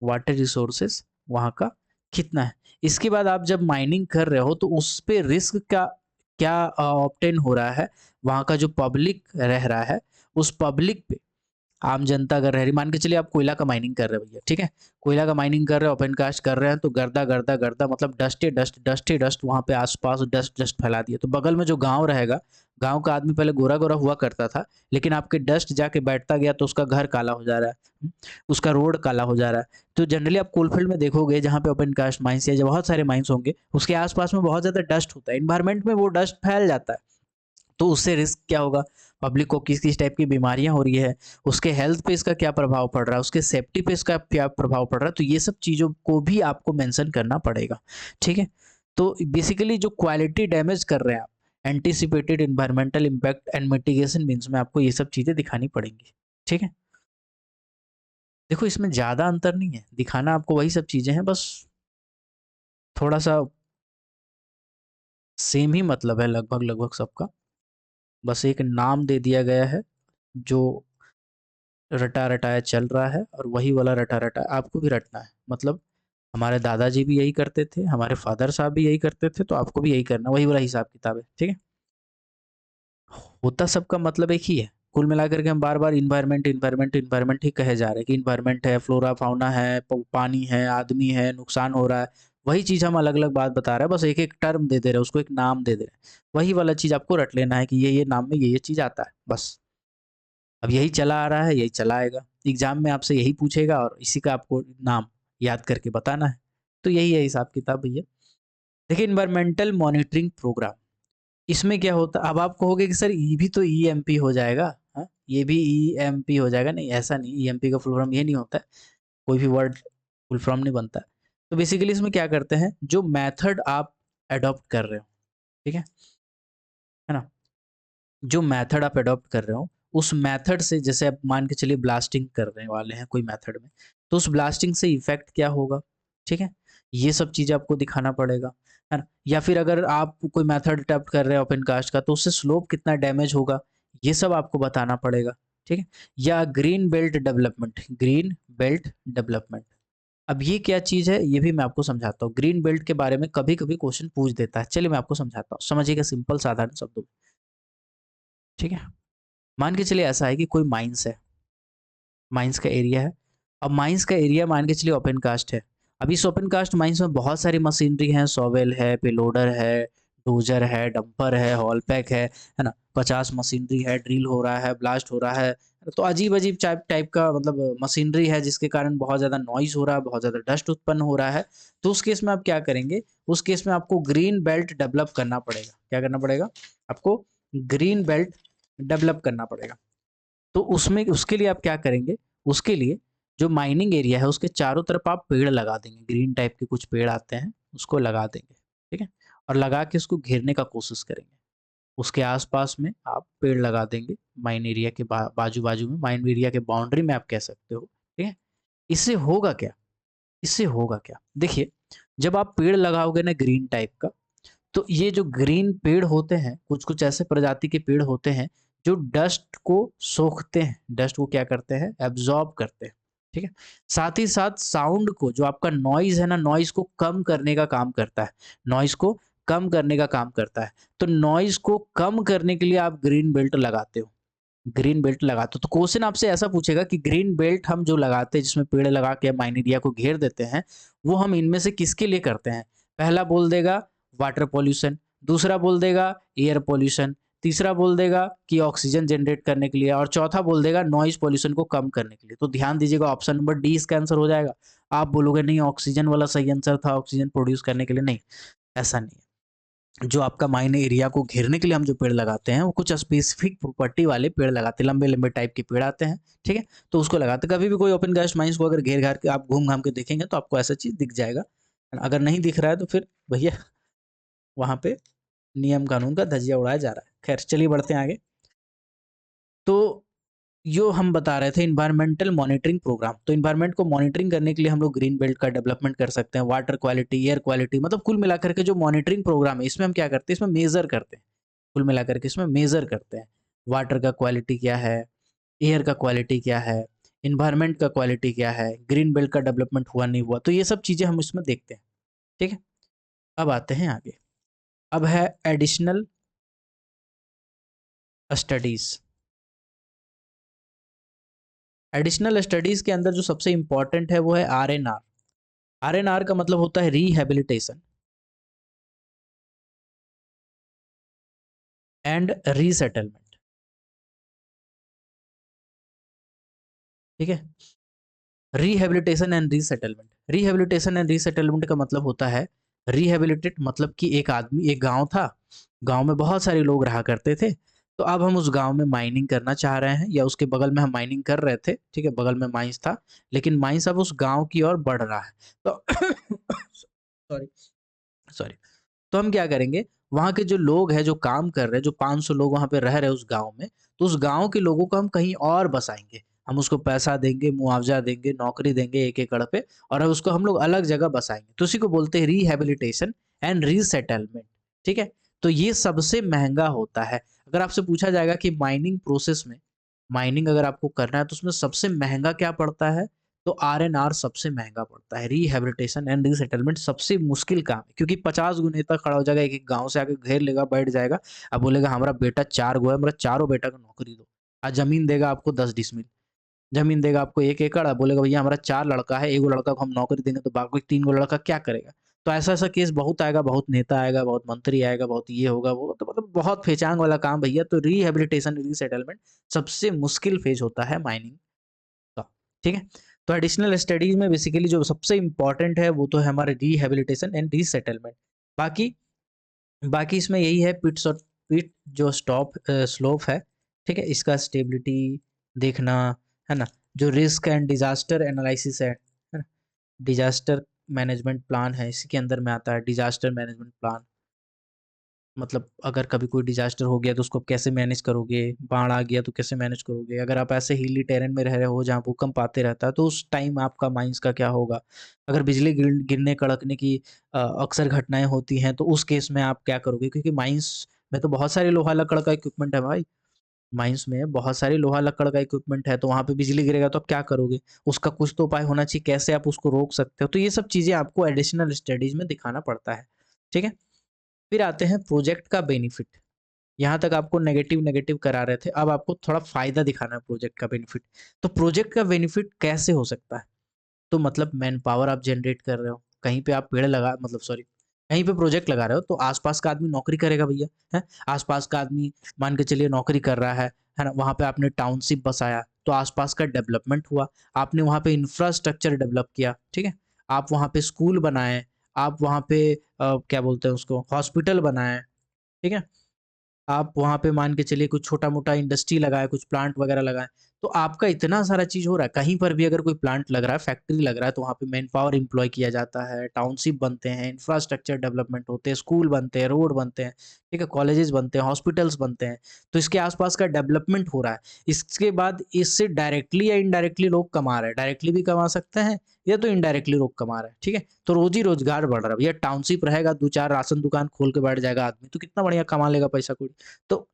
वाटर रिसोर्सेस वहाँ का कितना है। इसके बाद आप जब माइनिंग कर रहे हो तो उस पे रिस्क का क्या ऑब्टेन हो रहा है, वहाँ का जो पब्लिक रह रहा है उस पब्लिक पे, आम जनता अगर रह रही, मान के चलिए आप कोयला का माइनिंग कर रहे हो भैया, ठीक है। कोयला का माइनिंग कर रहे हो, ओपन कास्ट कर रहे हैं, तो गर्दा गर्दा गर्दा मतलब डस्ट डस्ट डस्ट डस्ट वहाँ पे आसपास डस्ट डस्ट फैला दिया, तो बगल में जो गांव रहेगा, गांव का आदमी पहले गोरा गोरा हुआ करता था, लेकिन आपके डस्ट जाके बैठता गया तो उसका घर काला हो जा रहा है, उसका रोड काला हो जा रहा है। तो जनरली आप कोलफील्ड में देखोगे जहाँ पे ओपन कास्ट माइंस या बहुत सारे माइंस होंगे, उसके आसपास में बहुत ज्यादा डस्ट होता है, इन्वायरमेंट में वो डस्ट फैल जाता है। तो उससे रिस्क क्या होगा, पब्लिक को किस किस टाइप की बीमारियां हो रही है, उसके हेल्थ पे इसका क्या प्रभाव पड़ रहा है, उसके सेफ्टी पे इसका क्या प्रभाव पड़ रहा है, तो ये सब चीज़ों को भी आपको मेंशन करना पड़ेगा, ठीक है। तो बेसिकली जो क्वालिटी डैमेज कर रहे हैं आप, anticipated environmental impact and mitigation means में आपको ये सब चीज़ें दिखानी पड़ेंगी, ठीक है। देखो इसमें ज़्यादा अंतर नहीं है, दिखाना आपको वही सब चीज़ें हैं, बस थोड़ा सा सेम ही मतलब है लगभग लगभग सबका, बस एक नाम दे दिया गया है जो रटा रटाया चल रहा है, और वही वाला रटा रटाया आपको भी रटना है। मतलब हमारे दादाजी भी यही करते थे, हमारे फादर साहब भी यही करते थे, तो आपको भी यही करना, वही वाला हिसाब किताब है, ठीक है। होता सबका मतलब एक ही है, कुल मिलाकर के हम बार बार इन्वायरमेंट इन्वायरमेंट इन्वायरमेंट ही कहे जा रहे हैं कि इन्वायरमेंट है, फ्लोरा फाउना है, पानी है, आदमी है, नुकसान हो रहा है, वही चीज हम अलग अलग बात बता रहे हैं, बस एक एक टर्म दे दे रहे हैं, उसको एक नाम दे दे रहे हैं, वही वाला चीज आपको रट लेना है कि ये नाम में ये चीज आता है बस। अब यही चला आ रहा है, यही चला आएगा, एग्जाम में आपसे यही पूछेगा और इसी का आपको नाम याद करके बताना है। तो यही है हिसाब किताब भैया। देखिए इन्वायरमेंटल मॉनिटरिंग प्रोग्राम, इसमें क्या होता है, अब आप कहोगे कि सर ये भी तो ईएमपी हो जाएगा, हाँ ये भी ईएमपी हो जाएगा, नहीं ऐसा नहीं, ईएमपी का फुल फॉर्म ये नहीं होता है, कोई भी वर्ड फुल फॉर्म नहीं बनता है। तो बेसिकली इसमें क्या करते हैं, जो मेथड आप अडॉप्ट कर रहे हो, ठीक है ना, जो मेथड आप अडॉप्ट कर रहे हो उस मेथड से, जैसे आप मान के चलिए ब्लास्टिंग करने वाले हैं कोई मेथड में, तो उस ब्लास्टिंग से इफेक्ट क्या होगा, ठीक है, ये सब चीज़ आपको दिखाना पड़ेगा, है ना। या फिर अगर आप कोई मेथड अडॉप्ट कर रहे हैं ओपन कास्ट का, तो उससे स्लोप कितना डैमेज होगा, ये सब आपको बताना पड़ेगा, ठीक है। या green belt development, green belt development, अब ये क्या चीज़ है ये भी मैं आपको समझाता हूँ। ग्रीन बेल्ट के बारे में कभी कभी क्वेश्चन पूछ देता है, चलिए मैं आपको समझाता हूँ, समझिएगा सिंपल साधारण शब्दों में, ठीक है। मान के चलिए ऐसा है कि कोई माइंस है, माइंस का एरिया है, अब माइंस का एरिया मान के चलिए ओपन कास्ट है। अब इस ओपन कास्ट माइंस में बहुत सारी मशीनरी है, सॉवेल है, पेलोडर है, डोजर है, डंपर है, हॉल पैक है ना, 50 मशीनरी है, ड्रिल हो रहा है, ब्लास्ट हो रहा है, तो अजीब अजीब टाइप टाइप का मतलब मशीनरी है, जिसके कारण बहुत ज़्यादा नॉइज हो रहा है, बहुत ज़्यादा डस्ट उत्पन्न हो रहा है। तो उस केस में आप क्या करेंगे, उस केस में आपको ग्रीन बेल्ट डेवलप करना पड़ेगा, क्या करना पड़ेगा आपको, ग्रीन बेल्ट डेवलप करना पड़ेगा। तो उसमें उसके लिए आप क्या करेंगे, उसके लिए जो माइनिंग एरिया है उसके चारों तरफ आप पेड़ लगा देंगे, ग्रीन टाइप के कुछ पेड़ आते हैं, उसको लगा देंगे, ठीक है? और लगा के उसको घेरने का कोशिश करेंगे। उसके आस-पास में आप पेड़ लगा देंगे, माइन एरिया के बाजू-बाजू में, माइन एरिया के बाउंड्री में आप कह सकते हो, ठीक है? इससे होगा क्या? इससे होगा क्या? देखिए, जब आप पेड़ लगाओगे ना ग्रीन टाइप का, तो ये जो ग्रीन पेड़ होते हैं, कुछ-कुछ ऐसे प्रजाति के पेड़ होते हैं, जो डस्ट को सोखते हैं, डस्ट को क्या करते हैं? एब्ज़ॉर्ब करते हैं, ठीक है? साथ ही साथ साउंड को, जो आपका नॉइज़ है ना, नॉइज़ को कम करने का काम करता है, नॉइज़ को कम करने का काम करता है। तो नॉइज़ को कम करने के लिए आप ग्रीन बेल्ट लगाते हो, ग्रीन बेल्ट लगाते हो। तो क्वेश्चन आपसे ऐसा पूछेगा कि ग्रीन बेल्ट हम जो लगाते हैं, जिसमें पेड़ लगा के माइन एरिया को घेर देते हैं, वो हम इनमें से किसके लिए करते हैं? पहला बोल देगा वाटर पॉल्यूशन, दूसरा बोल देगा एयर पॉल्यूशन, तीसरा बोल देगा कि ऑक्सीजन जनरेट करने के लिए, और चौथा बोल देगा नॉइज़ पॉल्यूशन को कम करने के लिए। तो ध्यान दीजिएगा, ऑप्शन नंबर डी इसका आंसर हो जाएगा। आप बोलोगे नहीं ऑक्सीजन वाला सही आंसर था, ऑक्सीजन प्रोड्यूस करने के लिए, नहीं, ऐसा नहीं है। जो आपका माइन एरिया को घेरने के लिए हम जो पेड़ लगाते हैं, वो कुछ स्पेसिफिक प्रॉपर्टी वाले पेड़ लगाते हैं, लंबे-लंबे टाइप के पेड़ आते हैं, ठीक है? तो उसको लगाते हैं। कभी भी कोई ओपन कास्ट माइन्स को अगर घेर-घार के आप घूम-घाम के देखेंगे, तो आपको ऐसा चीज़ दिख जाएगा। अगर नहीं दिख रहा है तो फिर भैया वहाँ पे नियम कानून का धज्जिया उड़ाया जा रहा है। खैर चलिए बढ़ते हैं आगे। तो जो हम बता रहे थे एनवायरमेंटल मॉनिटरिंग प्रोग्राम, तो एनवायरमेंट को मॉनिटरिंग करने के लिए हम लोग ग्रीन बेल्ट का डेवलपमेंट कर सकते हैं, वाटर क्वालिटी, एयर क्वालिटी, मतलब कुल मिलाकर के जो मॉनिटरिंग प्रोग्राम है, इसमें हम क्या करते हैं, इसमें मेजर करते हैं, कुल मिलाकर के इसमें मेजर करते हैं। वाटर का क्वालिटी क्या है, एयर का क्वालिटी क्या है, एनवायरमेंट का क्वालिटी क्या है, ग्रीन बेल्ट का डेवलपमेंट हुआ नहीं हुआ, तो ये सब चीजें हम इसमें देखते हैं, ठीक है? अब आते हैं आगे। अब है एडिशनल स्टडीज। एडिशनल स्टडीज के अंदर जो सबसे इंपॉर्टेंट है वो है आरएनआर। आरएनआर का मतलब होता है रिहैबिलिटेशन एंड रीसेटलमेंट, ठीक है? Rehabilitation and resettlement, rehabilitation and resettlement का मतलब होता है, रिहैबिलिटेट मतलब कि एक आदमी, एक गांव था, गांव में बहुत सारे लोग रहा करते थे, तो अब हम उस गांव में माइनिंग करना चाह रहे हैं, या उसके बगल में हम माइनिंग कर रहे थे, ठीक है, बगल में माइंस था, लेकिन माइंस अब उस गांव की ओर बढ़ रहा है, तो सॉरी सॉरी, तो हम क्या करेंगे, वहाँ के जो लोग हैं, जो काम कर रहे हैं, जो 500 लोग वहाँ पे रह रहे हैं उस गाँव में, तो उस गाँव के लोगों को हम कहीं और बसाएँगे। हम उसको पैसा देंगे, मुआवज़ा देंगे, नौकरी देंगे 1 एकड़ पे, और अब उसको हम लोग अलग जगह बसाएँगे। तो उसी को बोलते हैं रिहैबिलिटेशन एंड रीसेटलमेंट, ठीक है? तो ये सबसे महँगा होता है। अगर आपसे पूछा जाएगा कि माइनिंग प्रोसेस में, माइनिंग अगर आपको करना है तो उसमें सबसे महँगा क्या पड़ता है? तो आरएनआर सबसे महँगा पड़ता है। रिहैबिलिटेशन एंड रीसेटलमेंट सबसे मुश्किल काम है, क्योंकि 50 गो नेता खड़ा हो जाएगा, एक-एक गाँव से आके घेर लेगा, बैठ जाएगा। अब बोलेगा हमारा बेटा 4 गो है, मेरा चारों बेटा को नौकरी दो। ज़मीन देगा आपको 10 डिसमिल, ज़मीन देगा आपको 1 एकड़, बोलेगा भैया हमारा 4 लड़का है, 1 गो लड़का को हम नौकरी देंगे तो बाकी 3 गो लड़का क्या करेगा? तो ऐसा-ऐसा केस बहुत आएगा, बहुत नेता आएगा, बहुत मंत्री आएगा, बहुत ये होगा, वो तो मतलब बहुत फेचांग वाला काम भैया। तो रिहैबिलिटेशन, रीसेटलमेंट सबसे मुश्किल फेज़ होता है माइनिंग का, ठीक है? तो एडिशनल स्टडीज़ में बेसिकली जो सबसे इम्पोर्टेंट है वो तो है हमारा रिहैबिलिटेशन एंड रीसेटलमेंट। बाकी बाकी इसमें यही है, पिट जो स्लोप है, ठीक है? इसका स्टेबिलिटी देखना, है ना? जो रिस्क एंड डिज़ास्टर एनालिसिस है ना? डिज़ास्टर मैनेजमेंट प्लान है, इसी के अंदर में आता है डिज़ास्टर मैनेजमेंट प्लान। मतलब अगर कभी कोई डिज़ास्टर हो गया तो उसको कैसे मैनेज करोगे? बाढ़ आ गया तो कैसे मैनेज करोगे? अगर आप ऐसे हिली टेरेन में रह रहे हो जहाँ भूकंप आते रहता है, तो उस टाइम आपका माइंस का क्या होगा? अगर बिजली गिरने कड़कने की अक्सर घटनाएँ होती हैं, तो उस केस में आप क्या करोगे? क्योंकि माइंस में तो बहुत सारे लोहा लक्कड़ का इक्विपमेंट है भाई। माइंस में बहुत सारी लोहा लक्कड़ का इक्विपमेंट है, तो वहाँ पे बिजली गिरेगा तो आप क्या करोगे? उसका कुछ तो उपाय होना चाहिए, कैसे आप उसको रोक सकते हो? तो ये सब चीज़ें आपको एडिशनल स्टडीज़ में दिखाना पड़ता है, ठीक है? फिर आते हैं प्रोजेक्ट का बेनिफिट। यहाँ तक आपको नेगेटिव नेगेटिव करा रहे थे, अब आपको थोड़ा फ़ायदा दिखाना है प्रोजेक्ट का बेनिफिट। तो प्रोजेक्ट का बेनिफिट कैसे हो सकता है? तो मतलब मैन पावर आप जनरेट कर रहे हो, कहीं पे आप पेड़ लगा मतलब सॉरी, कहीं पे प्रोजेक्ट लगा रहे हो तो आस-पास का आदमी नौकरी करेगा भैया, हैं? आस-पास का आदमी मान के चलिए नौकरी कर रहा है ना? वहाँ पे आपने टाउनशिप बसाया, तो आस-पास का डेवलपमेंट हुआ। आपने वहाँ पे इंफ्रास्ट्रक्चर डेवलप किया, ठीक है? आप वहाँ पे स्कूल बनाए, आप वहाँ पे क्या बोलते हैं उसको, हॉस्पिटल बनाए, ठीक है? आप वहाँ पे मान के चलिए कुछ छोटा-मोटा इंडस्ट्री लगाएँ, कुछ प्लांट वगैरह लगाएँ, तो आपका इतना सारा चीज़ हो रहा है, कहीं पर भी अगर कोई प्लांट लग रहा है, फैक्ट्री लग रहा है, तो वहाँ पे मैन पावर एम्प्लॉय किया जाता है, टाउनशिप बनते हैं, इंफ्रास्ट्रक्चर डेवलपमेंट होते हैं, स्कूल बनते हैं, रोड बनते हैं, ठीक है, कॉलेजेस बनते हैं, हॉस्पिटल्स बनते हैं, तो इसके आसपास का डेवलपमेंट हो रहा है। इसके बाद इससे डायरेक्टली या इनडायरेक्टली लोग कमा रहे हैं, डायरेक्टली भी कमा सकते हैं या तो इनडायरेक्टली लोग कमा रहे हैं, ठीक है, तो रोजी रोजगार बढ़ रहा है। भैया टाउनशिप रहेगा, 2-4 राशन दुकान खोल के बैठ जाएगा आदमी, तो कितना बढ़िया कमा लेगा पैसा कौड़ी। तो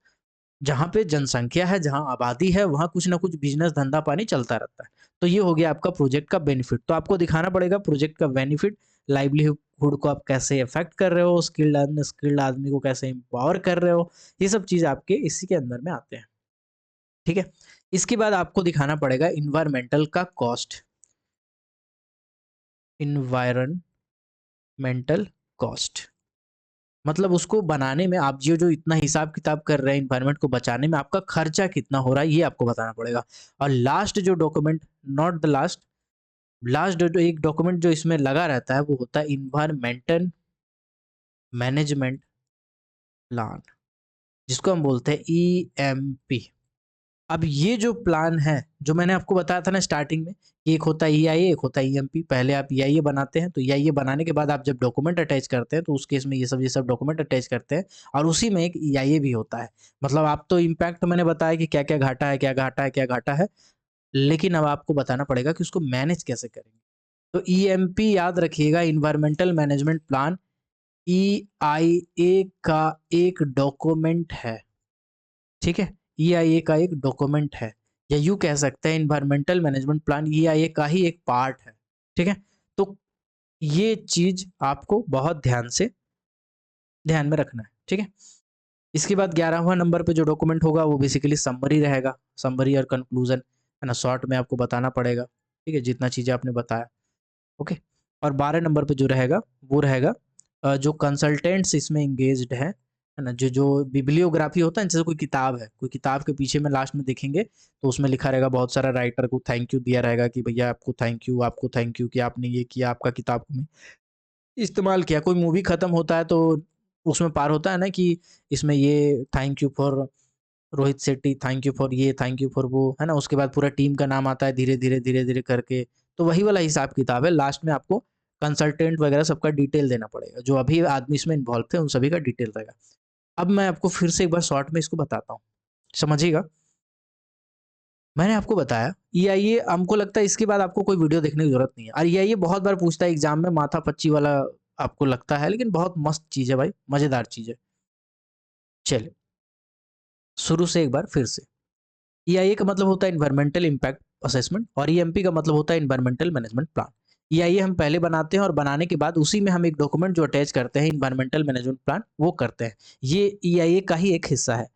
जहाँ पे जनसंख्या है, जहाँ आबादी है, वहाँ कुछ ना कुछ बिज़नेस धंधा-पानी चलता रहता है। तो ये हो गया आपका प्रोजेक्ट का बेनिफिट। तो आपको दिखाना पड़ेगा प्रोजेक्ट का बेनिफिट, लाइवलीहुड को आप कैसे अफ़ेक्ट कर रहे हो, स्किल्ड अनस्किल्ड आदमी को कैसे एम्पावर कर रहे हो, ये सब चीज़ आपके इसी के अंदर में आते हैं, ठीक है? इसके बाद आपको दिखाना पड़ेगा एनवायरनमेंटल का कॉस्ट, एनवायरनमेंटल कॉस्ट। मतलब उसको बनाने में आप जो जो इतना हिसाब किताब कर रहे हैं एनवायरनमेंट को बचाने में आपका खर्चा कितना हो रहा है ये आपको बताना पड़ेगा। और लास्ट जो document, not the last, last जो जो एक डॉक्यूमेंट जो इसमें लगा रहता है वो होता है इन्वायरमेंटल मैनेजमेंट प्लान, जिसको हम बोलते हैं ईएमपी। अब ये जो प्लान है, जो मैंने आपको बताया था ना स्टार्टिंग में, कि एक होता है ईआईए, एक होता है ईएमपी। पहले आप ईआईए बनाते हैं, तो ईआईए बनाने के बाद आप जब डॉक्यूमेंट अटैच करते हैं, तो उस केस में ये सब डॉक्यूमेंट अटैच करते हैं, और उसी में एक ईआईए भी होता है। मतलब आप तो इम्पैक्ट मैंने बताया कि क्या-क्या घाटा है, क्या घाटा है, क्या घाटा है, लेकिन अब आपको बताना पड़ेगा कि उसको मैनेज कैसे करेंगे। तो ईएमपी याद रखिएगा, एनवायरमेंटल मैनेजमेंट प्लान, ईआईए का एक डॉक्यूमेंट है, ठीक है? ईआईए का एक डॉक्यूमेंट है, या यूँ कह सकते हैं एनवायरमेंटल मैनेजमेंट प्लान ईआईए का ही एक पार्ट है, ठीक है? तो ये चीज़ आपको बहुत ध्यान में रखना है, ठीक है? इसके बाद 11वां नंबर पे जो डॉक्यूमेंट होगा वो बेसिकली समरी रहेगा, समरी और कंक्लूजन, है ना? शॉर्ट में आपको बताना पड़ेगा, ठीक है? जितना चीज़ें आपने बताया, ओके? और 12 नंबर पे जो रहेगा वो रहेगा जो कंसल्टेंट्स इसमें एंगेज्ड है ना? जो बिब्लियोग्राफी होता है, जैसे कोई किताब है, कोई किताब के पीछे में लास्ट में देखेंगे तो उसमें लिखा रहेगा, बहुत सारा राइटर को थैंक यू दिया रहेगा कि भैया आपको थैंक यू कि आपने ये किया, आपका किताब में इस्तेमाल किया। कोई मूवी खत्म होता है तो उसमें पार होता है ना कि इसमें ये thank you for Rohit Shetty, thank you for ये, थैंक यू फॉर वो, है ना? उसके बाद पूरा टीम का नाम आता है धीरे-धीरे करके। तो वही वाला हिसाब किताब है। लास्ट में आपको कंसल्टेंट वगैरह सबका डिटेल देना पड़ेगा। जो अभी आदमी इसमें इन्वॉल्व थे, उन सभी का डिटेल रहेगा। अब मैं आपको फिर से एक बार शॉर्ट में इसको बताता हूँ, समझिएगा। मैंने आपको बताया ईआईए, हमको लगता है इसके बाद आपको कोई वीडियो देखने की ज़रूरत नहीं है। और ईआईए बहुत बार पूछता है एग्ज़ाम में, माथा-पच्ची वाला आपको लगता है, लेकिन बहुत मस्त चीज़ है भाई, मज़ेदार चीज़ है। चलिए, शुरू से एक बार फिर से। ईआईए का मतलब होता है एनवायरमेंटल इम्पैक्ट असेसमेंट, और ईएमपी का मतलब होता है एनवायरमेंटल मैनेजमेंट प्लान। ईआईए हम पहले बनाते हैं, और बनाने के बाद उसी में हम एक डॉक्यूमेंट जो अटैच करते हैं एनवायरमेंटल मैनेजमेंट प्लान, वो करते हैं। ये ईआईए का ही एक हिस्सा है।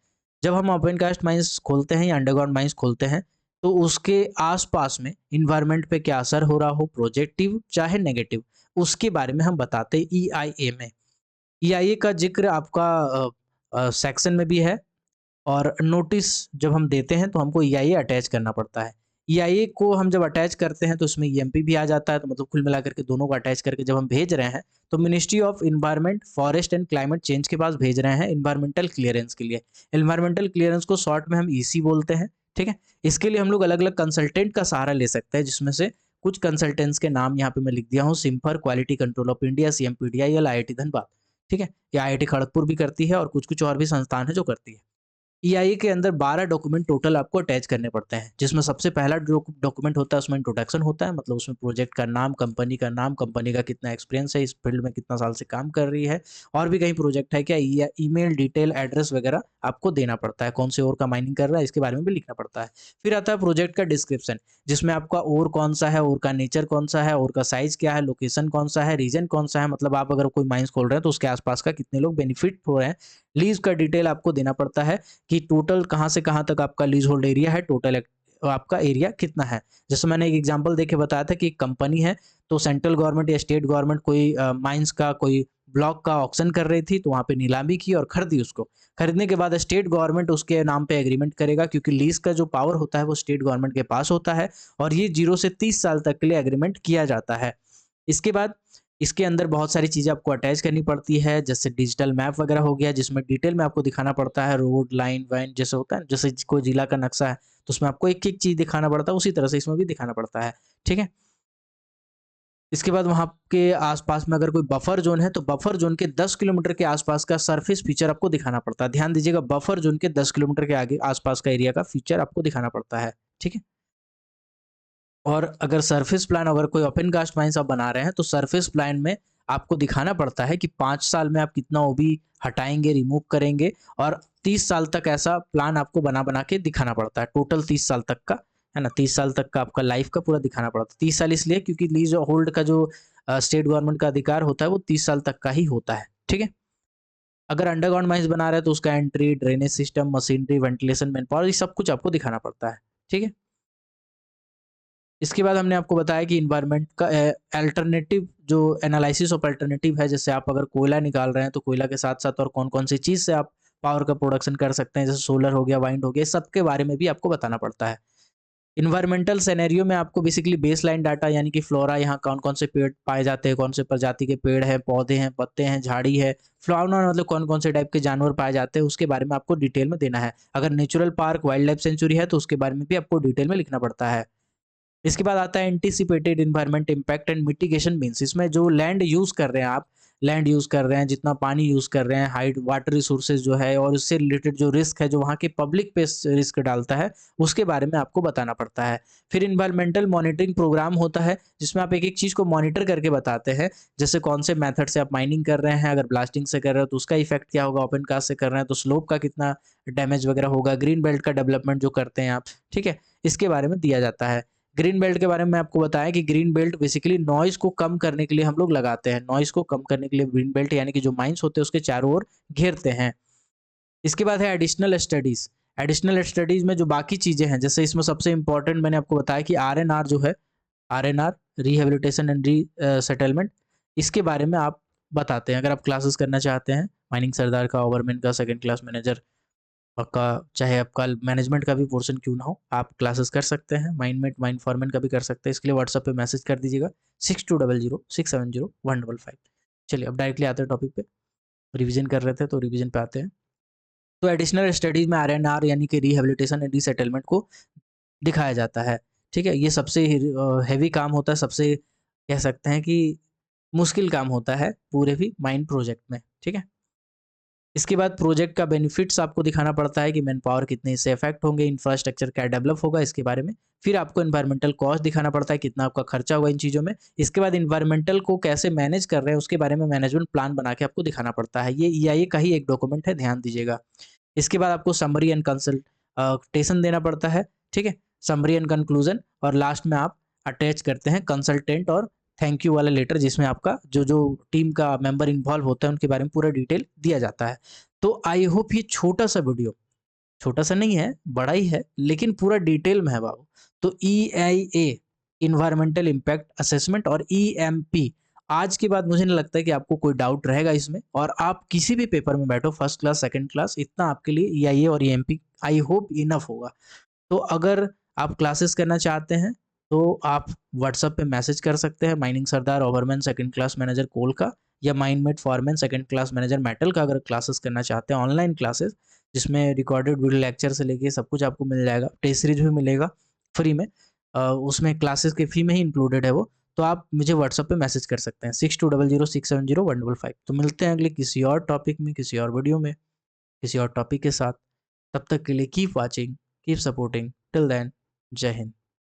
जब हम ओपन कास्ट माइंस खोलते हैं या अंडरग्राउंड माइंस खोलते हैं, तो उसके आसपास में इन्वायरमेंट पे क्या असर हो रहा हो, पॉजिटिव चाहे नेगेटिव, उसके बारे में हम बताते हैं ईआईए में। ईआईए का जिक्र आपका सेक्शन में भी है, और नोटिस जब हम देते हैं तो हमको ईआईए अटैच करना पड़ता है। ईआईए को हम जब अटैच करते हैं तो उसमें ईएमपी भी आ जाता है, तो मतलब कुल मिलाकर के दोनों को अटैच करके जब हम भेज रहे हैं, तो ministry of environment, forest and climate change के पास भेज रहे हैं एनवायरमेंटल क्लियरेंस के लिए। एनवायरमेंटल क्लियरेंस को शॉर्ट में हम ईसी बोलते हैं, ठीक है? इसके लिए हम लोग अलग-अलग कंसल्टेंट का सहारा ले सकते हैं, जिसमें से कुछ कंसल्टेंट्स के नाम यहाँ पे मैं लिख दिया हूँ, CIMFR, quality control of India, CMPDIL, IIT Dhanbad, ठीक है? ये आईआईटी खड़गपुर भी करती है, और कुछ-कुछ और भी संस्थान है जो करती है। ईआईए के अंदर 12 डॉक्यूमेंट टोटल आपको अटैच करने पड़ते हैं, जिसमें सबसे पहला जो डॉक्यूमेंट होता है उसमें इंट्रोडक्शन होता है, मतलब उसमें प्रोजेक्ट का नाम, कंपनी का कितना एक्सपीरियंस है, इस फील्ड में कितना साल से काम कर रही है, और भी कहीं प्रोजेक्ट है क्या, ईमेल डिटेल, एड्रेस वगैरह आपको देना पड़ता है, कौन से ओर का माइनिंग कर रहा है इसके बारे में भी लिखना पड़ता है। फिर आता है प्रोजेक्ट का डिस्क्रिप्शन, जिसमें आपका ओर कौन सा है, ओर का नेचर कौन सा है, ओर का साइज क्या है, लोकेशन कौन सा है, रीजन कौन सा है, मतलब आप अगर कोई माइंस खोल रहे हैं तो उसके आसपास का कितने लोग बेनिफिट हो रहे हैं, लीज का डिटेल आपको देना पड़ता है कि टोटल कहाँ से कहाँ तक आपका लीज होल्ड एरिया है, टोटल आपका एरिया कितना है। जैसे मैंने एक एग्जांपल देके बताया था कि एक कंपनी है, तो सेंट्रल गवर्नमेंट या स्टेट गवर्नमेंट कोई माइंस का कोई ब्लॉक का ऑक्शन कर रही थी, तो वहाँ पे नीलामी की और खरीदी उसको। खरीदने के बाद स्टेट गवर्नमेंट उसके नाम पे एग्रीमेंट करेगा, क्योंकि लीज का जो पावर होता है वो स्टेट गवर्नमेंट के पास होता है, और ये 0 से 30 साल तक के लिए एग्रीमेंट किया जाता है। इसके बाद इसके अंदर बहुत सारी चीज़ें आपको अटैच करनी पड़ती है, जैसे डिजिटल मैप वगैरह हो गया, जिसमें डिटेल में आपको दिखाना पड़ता है, रोड, लाइन वाइन जैसे होता है ना, जैसे कोई जिला का नक्शा है, तो उसमें आपको एक-एक चीज़ दिखाना पड़ता है, उसी तरह से इसमें भी दिखाना पड़ता है, ठीक है? इसके बाद वहाँ के आस-पास में अगर कोई बफर ज़ोन है, तो बफर ज़ोन के 10 किलोमीटर के आस-पास का सरफेस फीचर आपको दिखाना पड़ता है। ध्यान दीजिएगा, बफर ज़ोन के 10 किलोमीटर के आगे आस-पास का एरिया का फीचर आपको दिखाना पड़ता है, ठीक है? और अगर सरफेस प्लान, अगर कोई ओपन कास्ट माइंस आप बना रहे हैं, तो सरफेस प्लान में आपको दिखाना पड़ता है कि 5 साल में आप कितना ओबी हटाएँगे, रिमूव करेंगे, और 30 साल तक ऐसा प्लान आपको बना-बना के दिखाना पड़ता है। टोटल 30 साल तक का, है ना? 30 साल तक का आपका लाइफ का पूरा दिखाना पड़ता है। 30 साल इसलिए क्योंकि लीज़ होल्ड का जो स्टेट गवर्नमेंट का अधिकार होता है, वो 30 साल तक का ही होता है, ठीक है? अगर अंडरग्राउंड माइंस बना रहे हैं, तो उसका entry, drainage system, machinery, ventilation, manpower, ये सब कुछ आपको दिखाना पड़ता है, ठीक है? इसके बाद हमने आपको बताया कि एनवायरनमेंट का अल्टरनेटिव जो एनालिसिस ऑफ अल्टरनेटिव है, जैसे आप अगर कोयला निकाल रहे हैं, तो कोयला के साथ-साथ और कौन-कौन सी चीज़ से आप पावर का प्रोडक्शन कर सकते हैं, जैसे सोलर हो गया, वाइंड हो गया, सबके बारे में भी आपको बताना पड़ता है। एनवायरमेंटल सिनेरियो में आपको बेसिकली बेसलाइन डाटा, यानी कि फ्लोरा, यहाँ कौन-कौन से पेड़ पाए जाते हैं, कौन से प्रजाति के पेड़ हैं, पौधे हैं, पत्ते हैं, झाड़ी है, फाउना मतलब कौन-कौन से टाइप के जानवर पाए जाते हैं, उसके बारे में आपको डिटेल में देना है। अगर natural park, wild life sanctuary है, तो उसके बारे में भी आपको डिटेल में लिखना पड़ता है। इसके बाद आता है anticipated environment impact and mitigation means, इसमें जो लैंड यूज़ कर रहे हैं आप, लैंड यूज़ कर रहे हैं, जितना पानी यूज़ कर रहे हैं, हाइड वाटर रिसोर्सेज जो है, और उससे रिलेटेड जो रिस्क है, जो वहाँ के पब्लिक पे रिस्क डालता है, उसके बारे में आपको बताना पड़ता है। फिर इन्वायरमेंटल मॉनिटरिंग प्रोग्राम होता है, जिसमें आप एक-एक चीज़ को मॉनिटर करके बताते हैं, जैसे कौन से मेथड से आप माइनिंग कर रहे हैं, अगर ब्लास्टिंग से कर रहे हो तो उसका इफेक्ट क्या होगा, ओपन कास्ट से कर रहे हैं तो स्लोप का कितना डैमेज वगैरह होगा, ग्रीन बेल्ट का डेवलपमेंट जो करते हैं आप, ठीक है? इसके बारे में दिया जाता है। ग्रीन बेल्ट के बारे में मैं आपको बताया कि ग्रीन बेल्ट बेसिकली नॉइज़ को कम करने के लिए हम लोग लगाते हैं। नॉइज़ को कम करने के लिए ग्रीन बेल्ट, यानी कि जो माइन्स होते हैं उसके चारों ओर घेरते हैं। इसके बाद है एडिशनल स्टडीज़। एडिशनल स्टडीज़ में जो बाकी चीज़ें हैं, जैसे इसमें सबसे इम्पोर्टेंट मैंने आपको बताया कि आरएनआर जो है, आरएनआर रिहैबिलिटेशन एंड सेटलमेंट, इसके बारे में आप बताते हैं। अगर आप क्लासेस करना चाहते हैं, माइनिंग सरदार का, ओवरमैन का, सेकंड क्लास मैनेजर आपका, चाहे आपका मैनेजमेंट का भी पोर्शन क्यों ना हो, आप क्लासेस कर सकते हैं। माइंडमेट, माइंड फॉरमेट का भी कर सकते हैं। इसके लिए व्हाट्सएप पे मैसेज कर दीजिएगा 6200 670 155। चलिए अब डायरेक्टली आते हैं टॉपिक पे। रिवीजन कर रहे थे तो रिवीजन पे आते हैं। तो एडिशनल स्टडीज में आरएनआर यानी कि रिहैबिलिटेशन एंड रीसेटलमेंट को दिखाया जाता है, ठीक है? ये सबसे हैवी काम होता है, सबसे कह सकते हैं कि मुश्किल काम होता है पूरे भी माइंड प्रोजेक्ट में, ठीक है? इसके बाद प्रोजेक्ट का बेनिफिट्स आपको दिखाना पड़ता है कि मैन पावर कितने इससे इफेक्ट होंगे, इंफ्रास्ट्रक्चर क्या डेवलप होगा इसके बारे में। फिर आपको एनवायरमेंटल कॉस्ट दिखाना पड़ता है, कितना आपका खर्चा हुआ इन चीज़ों में। इसके बाद एनवायरमेंटल को कैसे मैनेज कर रहे हैं उसके बारे में मैनेजमेंट प्लान बना के आपको दिखाना पड़ता है। ये ईआईए का ही एक डॉक्यूमेंट है, ध्यान दीजिएगा। इसके बाद आपको समरी एंड कंसल्टेशन देना पड़ता है, ठीक है? समरी एंड कंक्लूजन, और लास्ट में आप अटैच करते हैं कंसल्टेंट और थैंक यू वाला लेटर, जिसमें आपका जो-जो टीम का मेंबर इन्वॉल्व होता है उनके बारे में पूरा डिटेल दिया जाता है। तो आई होप ये छोटा-सा वीडियो, छोटा-सा नहीं है, बड़ा ही है, लेकिन पूरा डिटेल में है बाबू। तो ईआईए, एनवायरमेंटल इम्पैक्ट असेसमेंट, और ईएमपी, आज के बाद मुझे नहीं लगता है कि आपको कोई डाउट रहेगा इसमें, और आप किसी भी पेपर में बैठो, फर्स्ट क्लास, सेकंड क्लास, इतना आपके लिए ईआईए और ईएमपी आई होप इनफ होगा। तो अगर आप क्लासेस करना चाहते हैं, तो आप व्हाट्सएप पे मैसेज कर सकते हैं, mining sirdar overman second class manager coal का, या mine mate foreman second class manager metal का, अगर क्लासेस करना चाहते हैं ऑनलाइन क्लासेस, जिसमें रिकॉर्डेड वीडियो लेक्चर से लेके सब कुछ आपको मिल जाएगा, टेस्ट सीरीज भी मिलेगा फ्री में। उसमें क्लासेस की फ़ी में ही इंक्लूडेड है वो। तो आप मुझे व्हाट्सएप पे मैसेज कर सकते हैं 6200 670 155। तो मिलते हैं अगले किसी और टॉपिक में, किसी और वीडियो में, किसी और टॉपिक के साथ। तब तक के लिए keep watching, keep supporting, till then, जय हिंद।